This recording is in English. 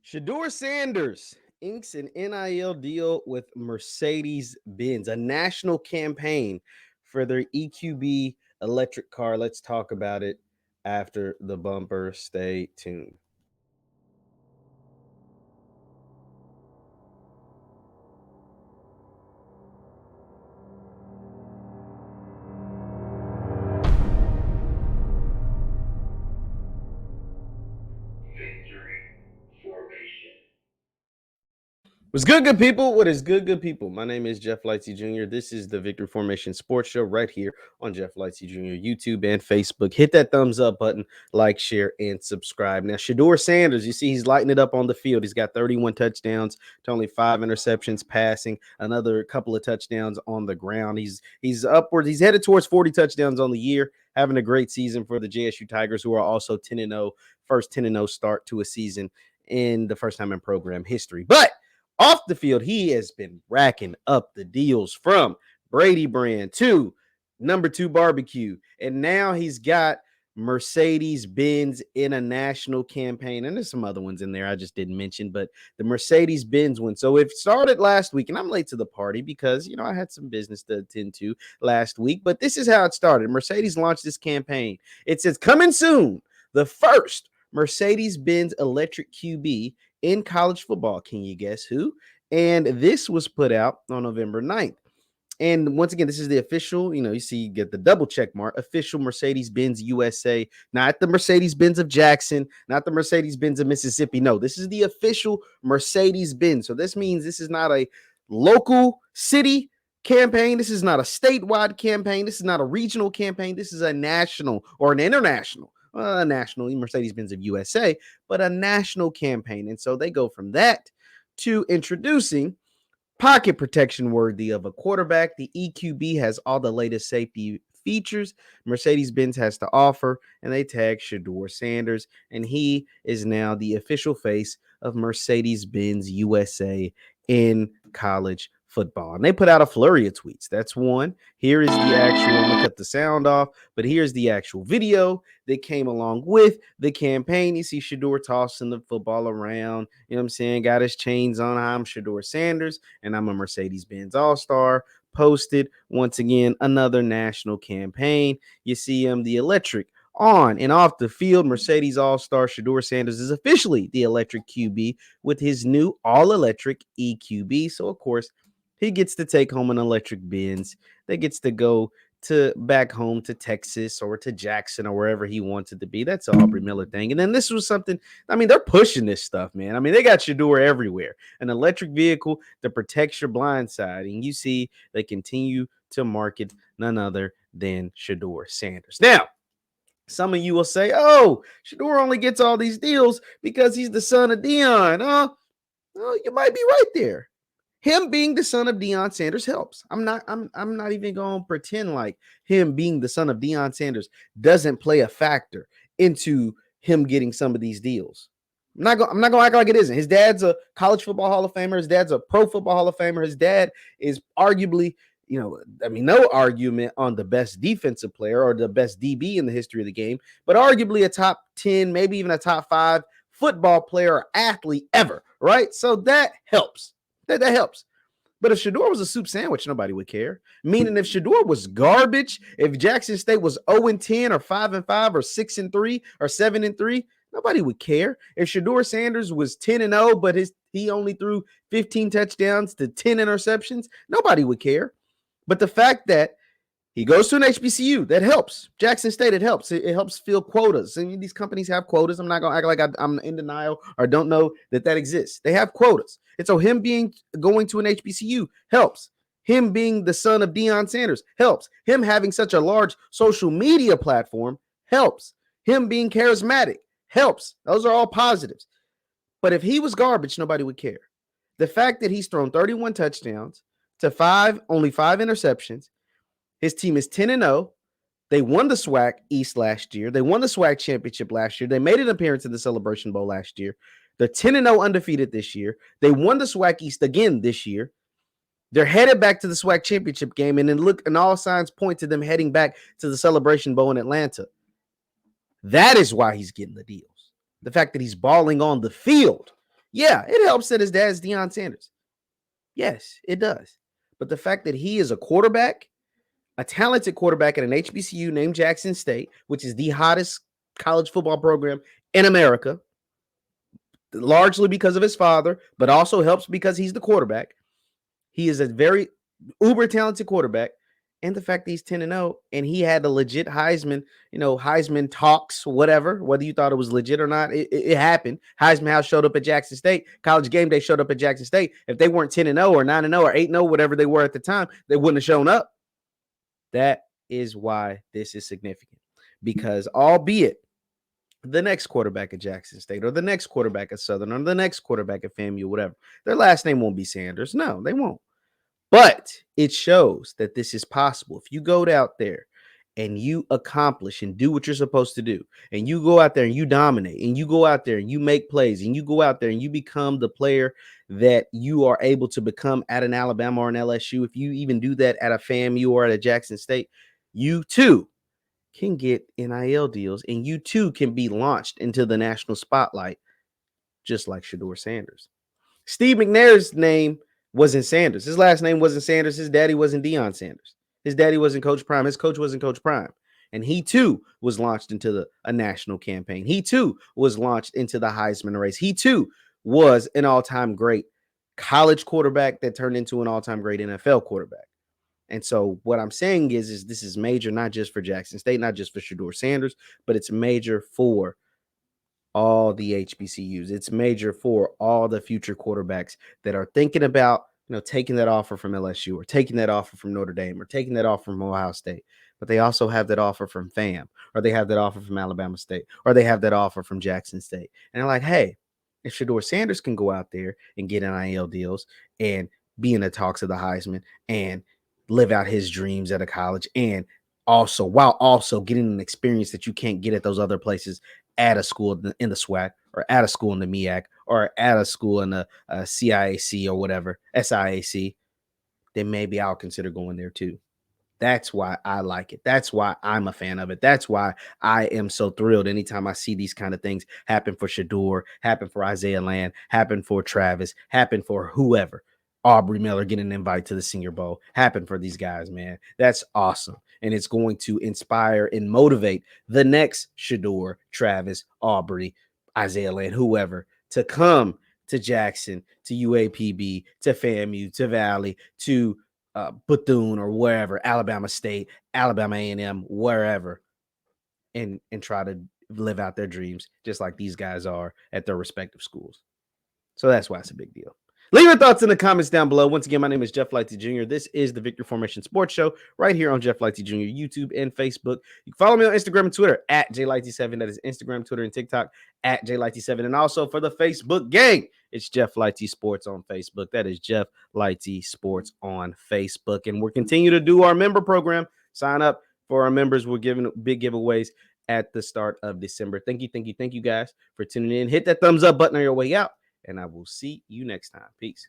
Shedeur Sanders inks an NIL deal with Mercedes-Benz, a national campaign for their EQB electric car. Let's talk about it after the bumper. Stay tuned. What's good people? What is good people? My name is JeffLightsyJr. This is the Victory Formation Sports Show right here on JeffLightsyJr. YouTube and Facebook. Hit that thumbs up button, like, share, and subscribe. Now, Shedeur Sanders, you see he's lighting it up on the field. He's got 31 touchdowns to only 5 interceptions passing, another couple of touchdowns on the ground. He's upwards. He's headed towards 40 touchdowns on the year, having a great season for the JSU Tigers, who are also 10-0, first 10-0 start to a season in the first time in program history. But off the field, he has been racking up the deals from Brady Brand to number 2 barbecue. And now he's got Mercedes-Benz International campaign. And there's some other ones in there I just didn't mention, but the Mercedes-Benz one. So it started last week, and I'm late to the party because, I had some business to attend to last week. But this is how it started. Mercedes launched this campaign. It says, coming soon, the first Mercedes-Benz electric QB in college football. Can you guess who? And this was put out on November 9th. And once again, this is the official, you see, you get the double check mark, official Mercedes-Benz USA, not the Mercedes-Benz of Jackson, not the Mercedes-Benz of Mississippi. No, this is the official Mercedes-Benz. So this means this is not a local city campaign. This is not a statewide campaign. This is not a regional campaign. This is a national or an international. National Mercedes-Benz of USA, but a national campaign. And so they go from that to introducing pocket protection worthy of a quarterback. The EQB has all the latest safety features Mercedes-Benz has to offer, and they tag Shedeur Sanders, and he is now the official face of Mercedes-Benz USA in college football. And they put out a flurry of tweets. That's one. Here is the actual, I'm gonna cut the sound off, but here's the actual video that came along with the campaign. You see Shedeur tossing the football around, you know what I'm saying? Got his chains on. I'm Shedeur Sanders, and I'm a Mercedes-Benz All-Star. Posted once again another national campaign. You see him, the electric on and off the field. Mercedes All-Star Shedeur Sanders is officially the electric QB with his new all-electric EQB. So, of course, he gets to take home an electric Benz that gets to go to back home to Texas or to Jackson or wherever he wants it to be. That's an Aubrey Miller thing. And then this was something, they're pushing this stuff, man. They got Shedeur everywhere. An electric vehicle that protects your blind side. And you see they continue to market none other than Shedeur Sanders. Now, some of you will say, oh, Shedeur only gets all these deals because he's the son of Deion. Oh, you might be right there. Him being the son of Deion Sanders helps. I'm not even going to pretend like him being the son of Deion Sanders doesn't play a factor into him getting some of these deals. I'm not going to act like it isn't. His dad's a college football Hall of Famer. His dad's a pro football Hall of Famer. His dad is arguably, no argument on the best defensive player or the best DB in the history of the game, but arguably a top 10, maybe even a top 5 football player or athlete ever, right? So that helps. That helps. But if Shedeur was a soup sandwich, nobody would care. Meaning if Shedeur was garbage, if Jackson State was 0-10 or 5-5 or 6-3 or 7-3, nobody would care. If Shedeur Sanders was 10-0, but he only threw 15 touchdowns to 10 interceptions, nobody would care. But the fact that he goes to an HBCU, that helps. Jackson State, it helps. It helps fill quotas. And these companies have quotas. I'm not going to act like I'm in denial or don't know that exists. They have quotas. And so him going to an HBCU helps. Him being the son of Deion Sanders helps. Him having such a large social media platform helps. Him being charismatic helps. Those are all positives. But if he was garbage, nobody would care. The fact that he's thrown 31 touchdowns to only 5 interceptions, his team is 10-0. They won the SWAC East last year. They won the SWAC championship last year. They made an appearance in the Celebration Bowl last year. They're 10-0 undefeated this year. They won the SWAC East again this year. They're headed back to the SWAC championship game, and then and all signs point to them heading back to the Celebration Bowl in Atlanta. That is why he's getting the deals. The fact that he's balling on the field. Yeah, it helps that his dad is Deion Sanders. Yes, it does. But the fact that he is a quarterback, a talented quarterback at an HBCU named Jackson State, which is the hottest college football program in America, largely because of his father, but also helps because he's the quarterback. He is a very uber talented quarterback. And the fact that he's 10-0 and he had a legit Heisman, Heisman talks, whatever, whether you thought it was legit or not, it happened. Heisman House showed up at Jackson State. College Game Day showed up at Jackson State. If they weren't 10-0 or 9-0 or 8-0, whatever they were at the time, they wouldn't have shown up. That is why this is significant. Because albeit the next quarterback at Jackson State or the next quarterback at Southern or the next quarterback at FAMU, whatever, their last name won't be Sanders. No, they won't. But it shows that this is possible. If you go out there and you accomplish and do what you're supposed to do, and you go out there and you dominate, and you go out there and you make plays, and you go out there and you become the player that you are able to become at an Alabama or an LSU, if you even do that at a FAMU or at a Jackson State, you too can get NIL deals, and you too can be launched into the national spotlight, just like Shedeur Sanders. Steve McNair's name wasn't Sanders. His last name wasn't Sanders. His daddy wasn't Deion Sanders. His daddy wasn't Coach Prime. His coach wasn't Coach Prime. And he too was launched into a national campaign. He too was launched into the Heisman race. He too was an all-time great college quarterback that turned into an all-time great NFL quarterback. And so what I'm saying is this is major, not just for Jackson State, not just for Shedeur Sanders, but it's major for all the HBCUs. It's major for all the future quarterbacks that are thinking about, taking that offer from LSU or taking that offer from Notre Dame or taking that offer from Ohio State. But they also have that offer from FAM, or they have that offer from Alabama State, or they have that offer from Jackson State. And they're like, hey, if Shedeur Sanders can go out there and get NIL deals and be in the talks of the Heisman and live out his dreams at a college, and while also getting an experience that you can't get at those other places, at a school in the SWAC, or at a school in the MEAC, or at a school in the CIAC or whatever, SIAC, then maybe I'll consider going there too. That's why I like it. That's why I'm a fan of it. That's why I am so thrilled anytime I see these kind of things happen for Shedeur, happen for Isaiah Land, happen for Travis, happen for whoever. Aubrey Miller getting an invite to the Senior Bowl, happen for these guys, man. That's awesome. And it's going to inspire and motivate the next Shedeur, Travis, Aubrey, Isaiah Land, whoever, to come to Jackson, to UAPB, to FAMU, to Valley, to Bethune or wherever, Alabama State, Alabama A&M, wherever, and try to live out their dreams just like these guys are at their respective schools. So that's why it's a big deal. Leave your thoughts in the comments down below. Once again, my name is Jeff Lightsy Jr. This is the Victory Formation Sports Show right here on Jeff Lightsy Jr. YouTube and Facebook. You can follow me on Instagram and Twitter at JLightsy7. That is Instagram, Twitter, and TikTok at JLightsy7. And also for the Facebook gang, it's Jeff Lightsy Sports on Facebook. That is Jeff Lightsy Sports on Facebook. And we're continuing to do our member program. Sign up for our members. We're giving big giveaways at the start of December. Thank you guys for tuning in. Hit that thumbs up button on your way out. And I will see you next time. Peace.